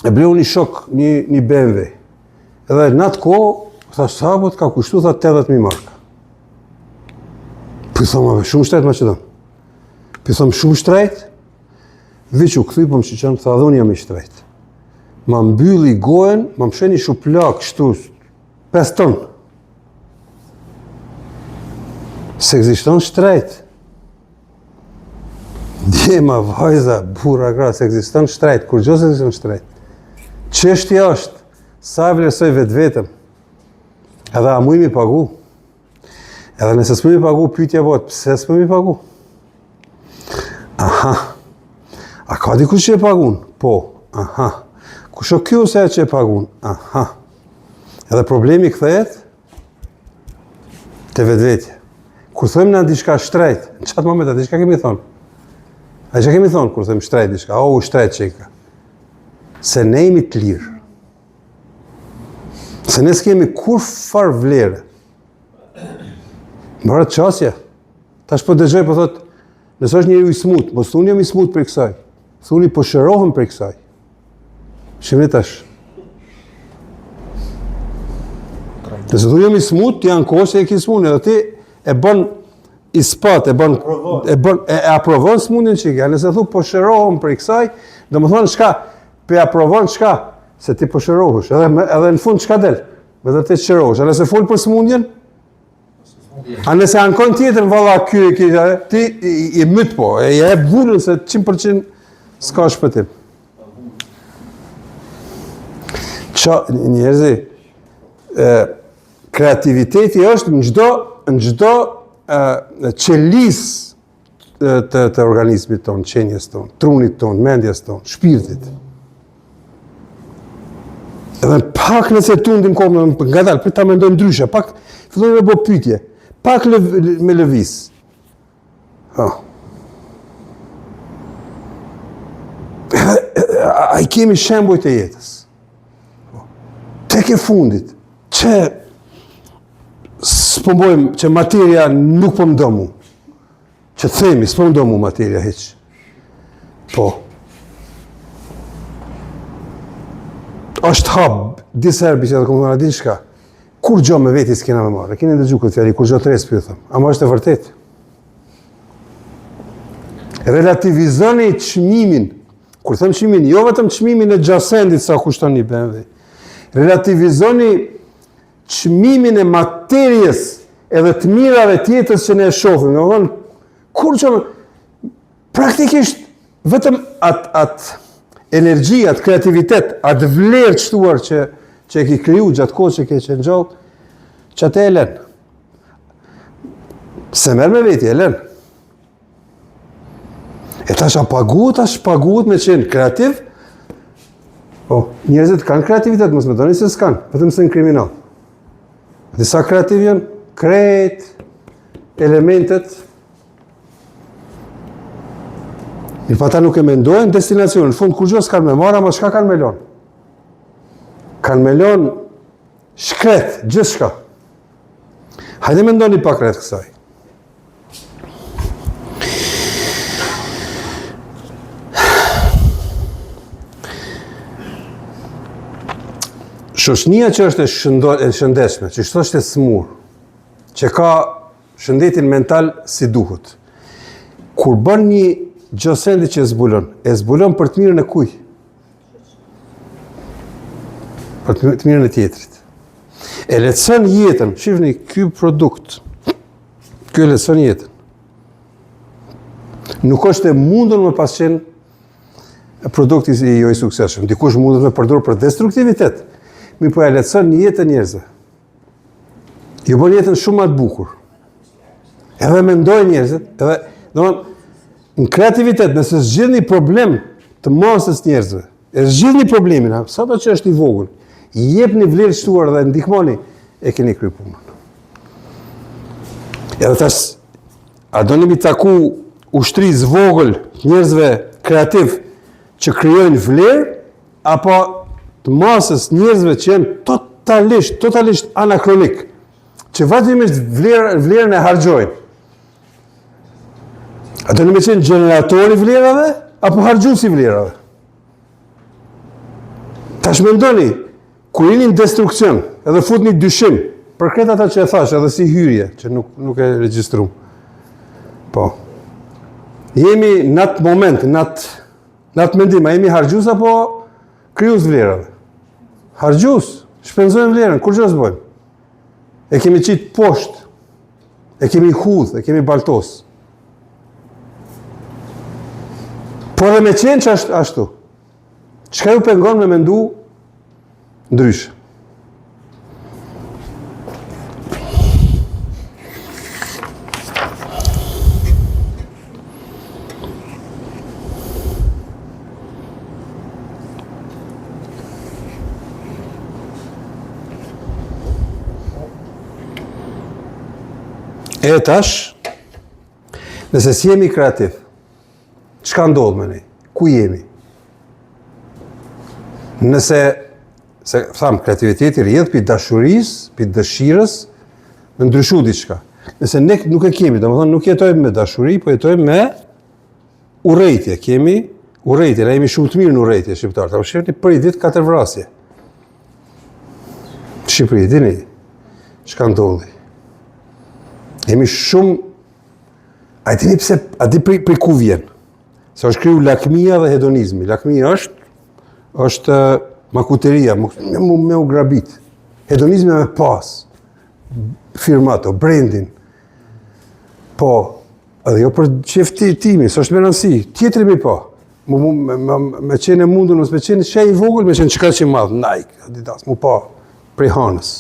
e bleu një shok, një BMW, edhe në atë kohë, thash sa po të ka kushtu, tha 80.000 marka. Për thoma, shumë shtrejt Maqedon. Për thoma, shumë shtrejt, veç u këthy, po më shqyqen, tha dhe unë jam i shtrejt. Ma mbylli gojen, ma më sheni shuplak, shtu, 5 ton. Se ekziston shtrejt. Djema, vajza, burra, gra, se ekziston shtrejt, kur gjo se ekziston shtrejt. Çështja është, sa vlerësoj vetë vetëm, edhe a mujmi pagu, edhe nëse s'mujmi pagu, pyetja bëhet, pse s'mujmi pagu? Aha, a ka dikush që e pagun? Po, aha. Kush o kjo se që e pagun? Aha. Edhe problemi kthehet te vetvetja. Kur thojmë na diçka shtrejt, në çat moment a diçka kemi thonë? A që kemi thonë kur thojmë shtrejt diçka? O, shtrejt çeka. Se ne jemi të lirë. Se ne s'kemi kur far vlerë. Mbara qasja. Tash po dëgjoj po thot, nëse është njeriu i smut, mos thuni jam i smut për kësaj. Thuni po shërohem për kësaj. Shimni tash. Nëse thuni jam i smut, janë kohë që e ki smut, edhe ti e bën ispat, e aprovon smundin çike. Nëse thu po shërohem për kësaj, domethënë çka? Pe aprovon çka? Se ti po shërohesh, edhe në fund çka del? Vetëm ti shërohesh. A nëse fol për smundjen? A nëse ankon tjetër, valla ky ti i myt po, e jep vullën se 100% s'ka shpëtim. Njerëzi, kreativiteti është në çdo qelis të organizmit tonë, qenjes tonë, trunit tonë, mendjes tonë, shpirtit. Edhe pak nëse tundim kohë nga dalë, për ta mendoj ndryshe, pak fillojnë me bo pyetje, pak me lëviz. A i kemi shembujt e jetës. Tek e fundit, që s'pëmbojmë, që materia nuk po më do mu. Që themi, s'po më do mu materia heq. Po. Është hap, disa herë që të komë dhona din shka. Kur gjo me veti s'kena me marrë? Keni ndëgju këtë fjali, kur gjo të resë pyethëm. Ama është e vërtet. Relativizoni çmimin. Kur them çmimin, jo vetëm çmimin e gjasendit sa kushton një BMW. Relativizoni çmimin e materjes edhe të mirave tjetës që ne e shohim. Domethënë, kur që praktikisht vetëm atë energji, atë kreativitet, atë vlerë qëtuar që e ki kriju gjatë kohë që ke qenë gjallë, që atë e len. Se merë me veti, e len. E tash a paguhet me qenë kreativ, njerëzit kanë kreativitet, mos me doni se s'kanë, vetëm se në kriminal. Disa kreativ janë, krejt, elementet, mirë pa ta nuk e mendojnë destinacionin, në fund kur gjo s'kanë me marra, ma shka kanë me lonë? Kanë me lonë shkret, gjithë shka. Hajde me ndoni pak rreth kësaj. Shoshnia që është e shëndeshme, që është e smur, që ka shëndetin mental si duhet, kur bën një gjosendi që e zbulon për të mirën e kuj? për të mirën e tjetrit. E lehtëson jetën, shifni, ky produkt, ky lehtëson jetën. Nuk është e mundur me pas qenë produkti i jo i suksesshëm. Dikush mundet me përdor për destruktivitet, mi po e lehtëson jetën njerëzve. Ju bën jetën shumë më të bukur. Edhe mendojnë njerëzit, edhe, në kreativitet, nëse zgjidhni problem të masës njerëzve, e zgjidhni problemin, sa do që është i vogël, jepni vlerë shtuar dhe ndihmoni, e keni kryer punën. Edhe tash, a doni mi taku ushtrisë vogël njerëzve kreativ që krijojnë vlerë, apo të masës njerëzve që janë totalisht anakronik, që vazhdimisht vlerën e harxojnë. A do në me qenë generatori vlerave, apo harxhuesi vlerave? Tash mendoni, kur jeni në destruksion, edhe futni dyshim, për këtë ata që e thash, edhe si hyrje, që nuk e regjistrum. Po. Jemi në atë moment, në atë mendim, a jemi harxhues apo krijues vlerave? Harxhues, shpenzojmë vlerën, kur çfarë bëjmë? E kemi qitë poshtë, e kemi hudhë, e kemi baltos. Po dhe me qenë që ashtu, çka ju pengon me mendu ndryshë? E tash, nëse si jemi kreativ, çka ndodh me ne? Ku jemi? Nëse, kreativiteti rrjedh për dashurisë, për dëshirës, me ndryshu diçka. Nëse ne nuk e kemi, domethënë nuk jetojmë me dashuri, po jetojmë me urrejtje. Kemi urrejtje, ne jemi shumë të mirë në urrejtje shqiptarët. Apo shihni për i ditë 4 vrasje. Shqipëri, dini, çka ndodhi? Jemi shumë, a dini pse, a di për ku vjen? Se është kriju lakmia dhe hedonizmi. Lakmia është makuteria, me u grabit. Hedonizmi me pas, firmato, brandin. Po, edhe jo për qeftimi, së është me nënsi, tjetëri mi po. Me qenë e mundur, nësë me qenë që i vogël, me qenë qëka që i madhë, Nike, Adidas, mu po, prej hanës.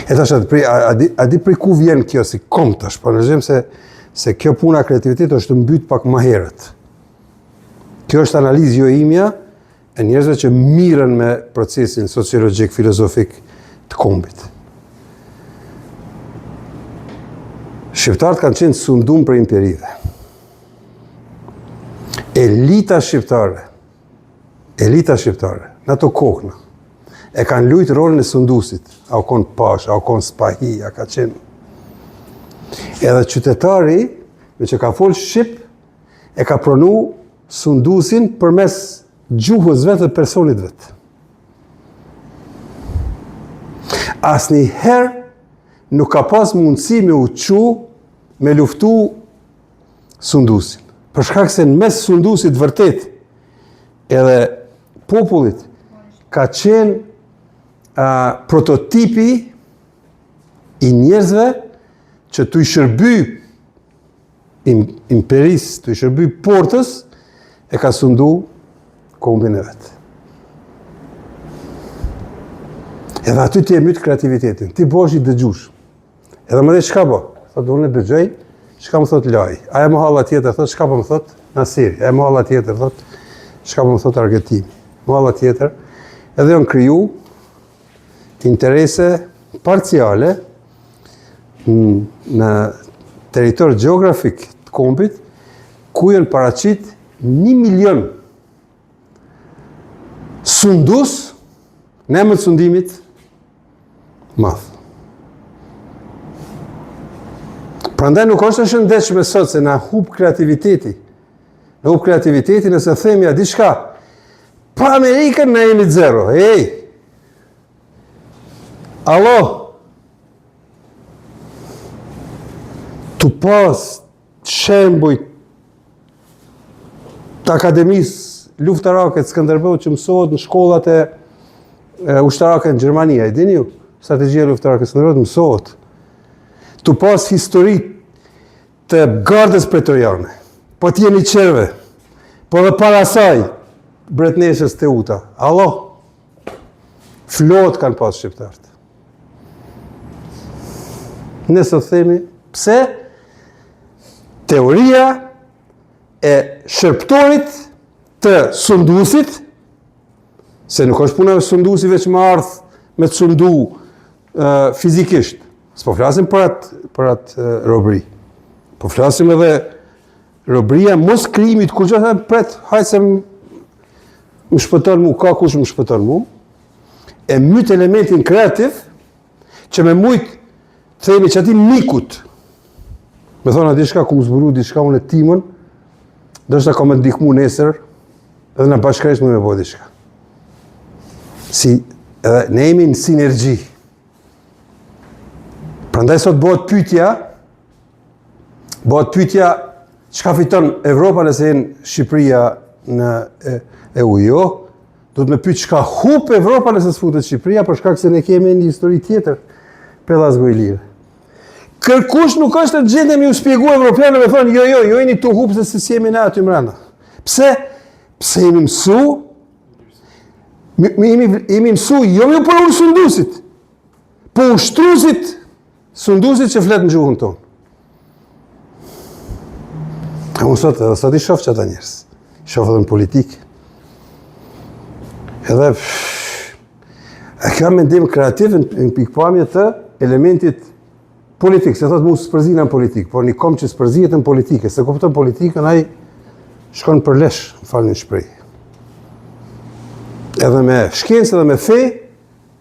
E tash, a di prej ku vjen kjo si kom tash, po në gjemë se kjo puna kreativitet është mbyt pak më herët. Kjo është analizë jo imja e njerëzve që miren me procesin sociologjik, filozofik të kombit. Shqiptarët kanë qenë sundum për imperive. Elita shqiptare, në ato kohëna, e kanë lujtë rolën e sundusit, a u konë pash, a u konë spahi, a ka qenë. Edhe qytetari, me që ka folë Shqip, e ka pranu sundusin përmes gjuhës vetë dhe personit vetë. Asnjëherë nuk ka pas mundësi me uqu, me luftu sundusin. Për shkak se në mes sundusit vërtet, edhe popullit, ka qenë prototipi i njerëzve që të i shërby imperis, të i shërby portës, e ka sundu kombin e vetë. Edhe aty ti e mytë kreativitetin, ti bosh i dëgjush. Edhe më dhe qka bo? Thotë, unë e dëgjoj, qka më thotë laj? Aja më halla tjetër, thotë, qka po më thotë Nasiri? Aja më halla tjetër, thotë, qka po më thotë Argentini? Më halla tjetër, edhe janë kriju interese parciale në territor geografik të kombit, ku janë paraqit 1 milion sundus në emër të sundimit madh. Prandaj nuk është e shëndetshme sot se na hub kreativiteti. Na hub kreativiteti nëse themi a diçka. Pa Amerikën na jemi zero. Ej! Allo! Tu pas shembuj të akademisë luftarake të Skënderbeut që mësohet në shkollat e ushtarake në Gjermani, e dini ju? Strategjia luftarake të Skënderbeut mësohet. Tu pas histori të gardës pretoriane, po t'jeni qerve, po dhe para saj, Bretneshës Teuta. Allah, flot kanë pas shqiptarët. Nëse themi, pse? Teoria e shërptorit të sundusit, se nuk është puna e sundusive që më ardhë me të sundu fizikisht. S'po flasim për atë robri. Po flasim edhe robria mos krijimit, kur që thëmë pret, hajtë se më shpëton mu, ka kush më shpëton mu, e myt elementin kreativ, që me mujt, themi që ati mikut, me thonë a diçka ku më zburu, diçka unë e timën, do shta ka me ndihmu nesër, edhe në bashkërisht me po diçka. Si, edhe ne jemi në sinergji. Prandaj sot bëhet pyetja, çka fiton Evropa nëse jenë Shqipëria në EU, jo? Do të me pyet çka hup Evropa nëse sfutet Shqipëria, për shkak se ne kemi një histori tjetër, pellasgo i lirë. Kërkush nuk është në gjendje me u shpjegu evropianëve, thonë jo jeni tu hup se si jemi na aty brenda. Pse? Pse jemi mësu? Jemi mësu jo për unë sundusit, po ushtrusit sundusit që flet në gjuhën tonë. A unë sot i shof që ata njerës. Shof edhe në politikë. Edhe ka mendim kreativ në pikpamje të elementit politikë. Se thotë mu spërzina në politikë, por një kom që spërzijet në politikë. Se kupton politikën, ai shkon për lesh, më falë një shprej. Edhe me shkencë edhe me fej,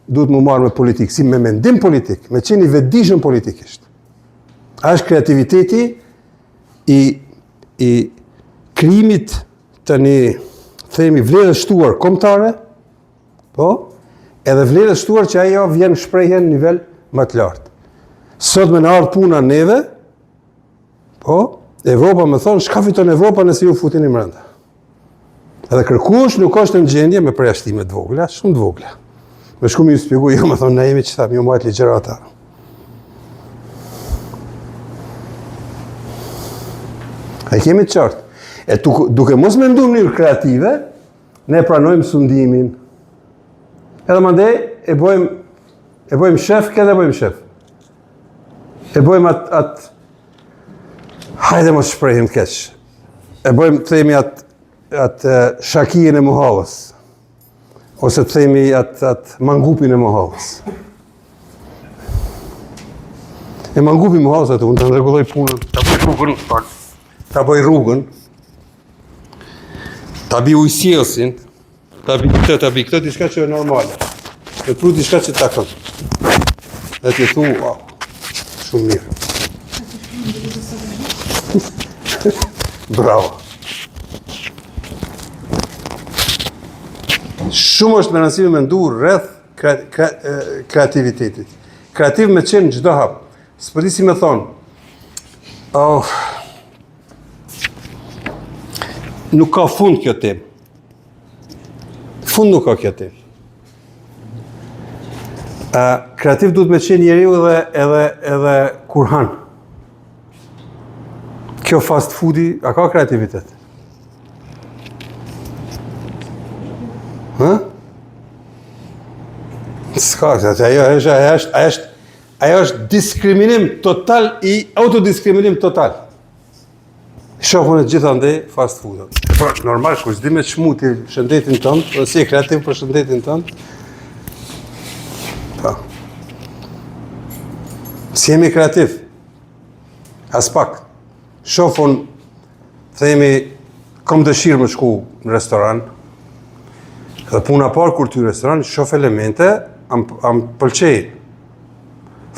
duhet mu marrë me politikë, si me mendim politikë, me qenë i vetëdijshëm politikisht. A është kreativiteti i krijimit të një, themi, vlerës shtuar kombëtare, po, edhe vlerës shtuar që ajo vjen shprehje në nivel më të lartë. Sot me në ardhë puna neve, po, Evropa me thonë, shka fiton Evropa nëse ju futin i mrenda. Edhe kërkush nuk është në gjendje me përjashtimet vogla, shumë vogla. Me shku mi ju spjegu, jo me thonë, na jemi që thamë, jo majtë ligjerata. A i kemi të qartë. E duke mos me ndu në njërë kreative, ne pranojmë sundimin. Edhe mandej, e bojmë shef, këtë e bojmë shef. E bojmë atë, hajde mos shprehim keq. E bojmë, themi atë shakijin e muhallës. Ose të themi atë mangupin e muhallës. E mangupi muhallës atë, unë të ndërgulloj punën, ta bëj rrugën, ta bi ujësjelsin, ta bi këtë, diçka që e normale. E pru diçka që takon. Dhe t'je thu, wow, shumë mirë. Bravo. Shumë është me nësime me ndu rreth kreativitetit. Kreativ me qenë çdo hap. S'pëti si me thonë, nuk ka fund kjo temë. Fund nuk ka kjo temë. Kreativ duhet me qenë njeriu edhe kur han. Kjo fast foodi, a ka kreativitet? S'ka, ajo është diskriminim total i autodiskriminim total. Shofën e gjitha ndej fast food. Normal, kur s'di me çmuti shëndetin tënd, dhe si e kreativ për shëndetin tënd. Pa. Si jemi kreativ? As pak. Shofën, themi, kam dëshirë me shku në restoran, dhe puna parë kur ty në restoran, shof elemente, am pëlqej.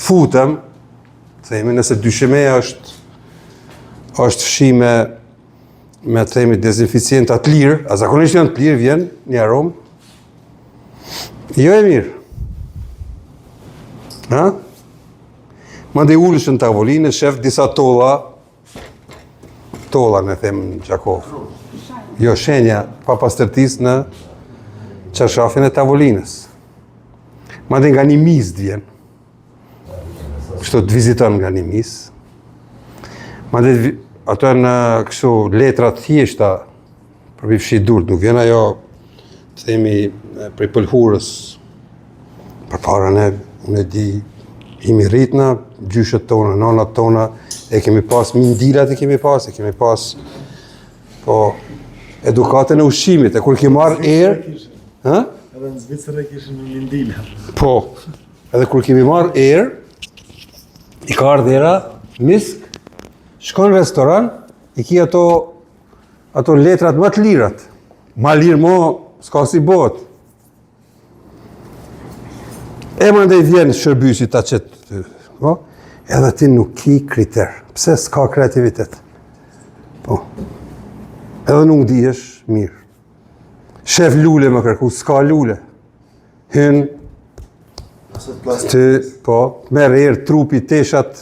Futem, themi, nëse dyshimeja është fshi me themi dezinficient atë lirë, a zakonisht janë të lirë, vjen një aromë, jo e mirë. Ha? Mandej ullësh në tavolinë, shef disa tolla ne them në Gjakov. jo shenja pa pastërtisë në çarshafin e tavolinës. Madje nga një mizë vjen. Kështu të viziton nga një mizë. Madje ato në kështu letra të thjeshta për mi fshi durt, nuk vjen ajo të themi prej pëlhurës. Përpara unë e di, imi rritna, gjyshet tona, nanat tona, e kemi pas mindilat e kemi pas po edukatën e ushqimit, e kur ke marrë erë, Edhe në Zvicër e kishin në mindila. po, edhe kur kemi marrë erë, i ka ardhur era, misk, shkon në restoran, i ki ato letrat më të lirat. Ma lirë mo, s'ka si bot. E më ndaj vjen shërbysi ta qëtë, po? Edhe ti nuk ki kriter. Pse s'ka kreativitet? Po. Edhe nuk dihesh mirë. Shef lule më kërku, s'ka lule. Hyn, ty, po, merë erë trupi, teshat,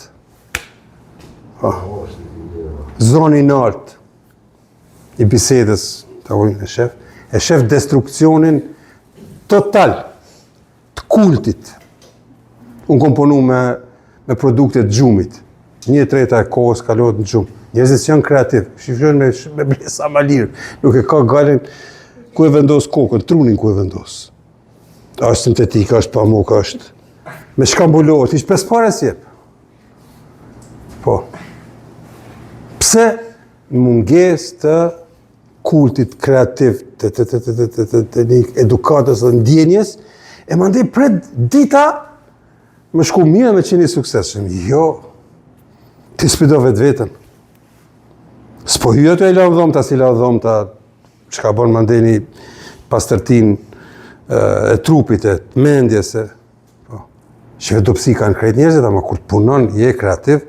zoni nalt i bisedës tavolinë e shef destruksionin total të kultit. Unë kom punu me produkte të gjumit. 1/3 e kohës kalohet në gjumë. Njerëzit janë kreativ, shifrojnë me blesa ma lirë. Nuk e ka galin ku e vendos kokën, trunin ku e vendos. Është sintetika, është pamuk, është me shkambulohet, ishtë 5 pare sjep. Po. Pse në munges të kultit kreativ, të një edukatës dhe ndjenjes, e mandej pred dita më shku mire me qeni sukseshëm. Jo, ti s'pido vetë vetën. S'po hyja të e la dhomta, si la dhomta, që ka bon mandej një pastërtin e trupit, e mendjes, që vetopsi kanë krejt njerëzit, ama kur të punon, je kreativ,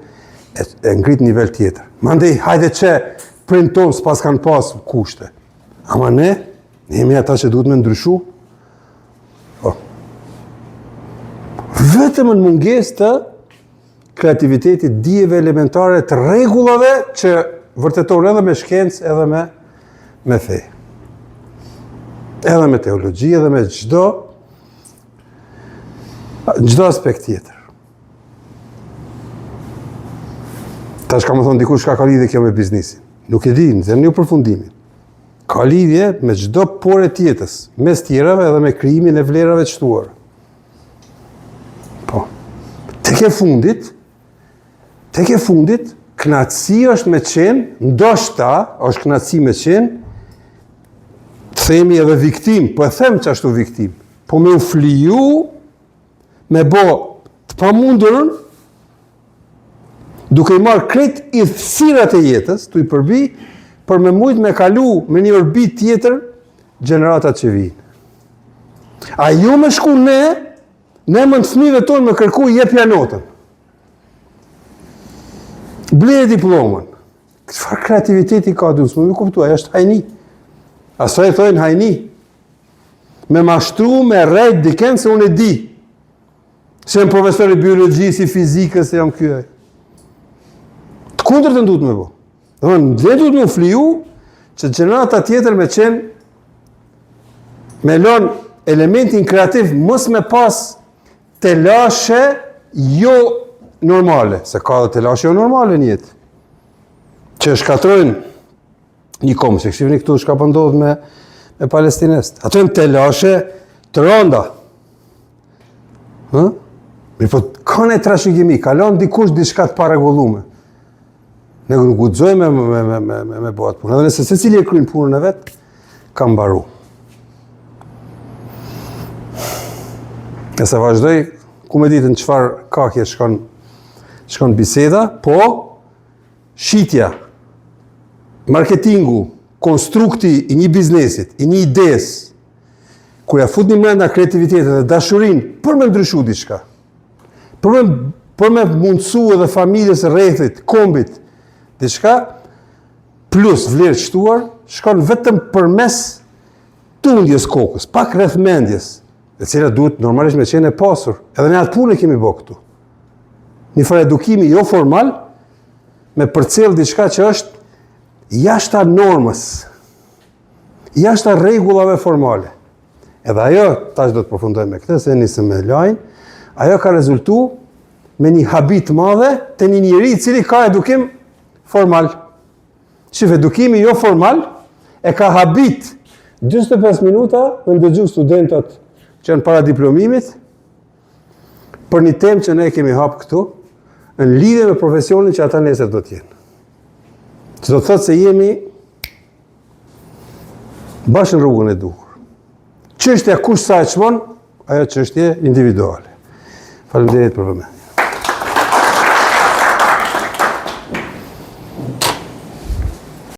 e ngrit nivel tjetër. Mandej, hajde që prind tonë s'pas kanë pas kushte. Ama ne jemi ata që duhet me ndryshu. Vetëm në munges të kreativitetit, dijeve elementare, të rregullave që vërtetojnë edhe me shkencë, edhe me fe. Edhe me teologji, edhe me çdo aspekt tjetër. Tash ka më thonë dikush ka lidhje kjo me biznisin. Nuk e di, në një përfundimin. Ka lidhje me çdo pore tjetës, mes tjerave edhe me krijimin e vlerave të shtuara. Po. Tek e fundit, knatësi është me qenë, ndoshta është knatësi me qenë, të themi edhe viktim, po e them që ashtu viktim, po me u fliju, me bo të pamundurën, duke i marrë krejt i thësirat e jetës, të i përbi, për me mujt me kalu me një orbit tjetër, generatat që vinë. A jo me shku ne më në fëmijëve tonë me kërku jepja notën. Bleje diplomën. Çfarë kreativiteti ka dy, s'më kuptua, është hajni. Asaj thojnë hajni. Me mashtru, me rejt diken se unë e di. Se jam profesor i biologjisë, i fizikës, se jam kyaj. Të kundër të nduhet me bo. Ne duhet me fliju që gjenerata tjetër me qenë me lon elementin kreativ mos me pas telashe jo normale, se ka dhe telashe jo normale një jetë, që shkatrojnë një komë, se këshivni këtu shka pëndodhë me palestinest. Ato e në telashe të rënda. Mi po ka në trashëgimi, kalon dikush diçka të paregullume. Ne nuk guxojmë me bëhat punë. Edhe nëse secili e kryen punën e vet, ka mbaru. Nëse vazhdoj, ku me ditën çfarë kakje shkon biseda, po shitja, marketingu, konstrukti i një biznesit, i një ides, kur ja fut një brenda kreativitetet dhe dashurin për me ndryshu diçka, për me mundësu edhe familjes rrethit, kombit, diçka, plus vlerë qëtuar, shkon vetëm përmes tundjes kokës, pak rrethmendjes, e cila duhet normalisht me qenë e pasur. Edhe ne atë punë kemi bë këtu. Një farë edukimi jo formal, me përcjell diçka që është jashta normës. jashtë rregullave formale. Edhe ajo, tash do të përfundojmë me këtë, se nisëm me lajnë, ajo ka rezultu me një habit madhe të një njeri i cili ka edukim formal. Shif, edukimi jo formal e ka habit 25 minuta me ndëgju studentët që janë para diplomimit për një temë që ne kemi hapë këtu në lidhje me profesionin që ata nesër do t'jenë. Që do të thotë se jemi bashkë në rrugën e duhur. Çështja kush sa e çmon, ajo çështje individuale. Faleminderit për vëmendje.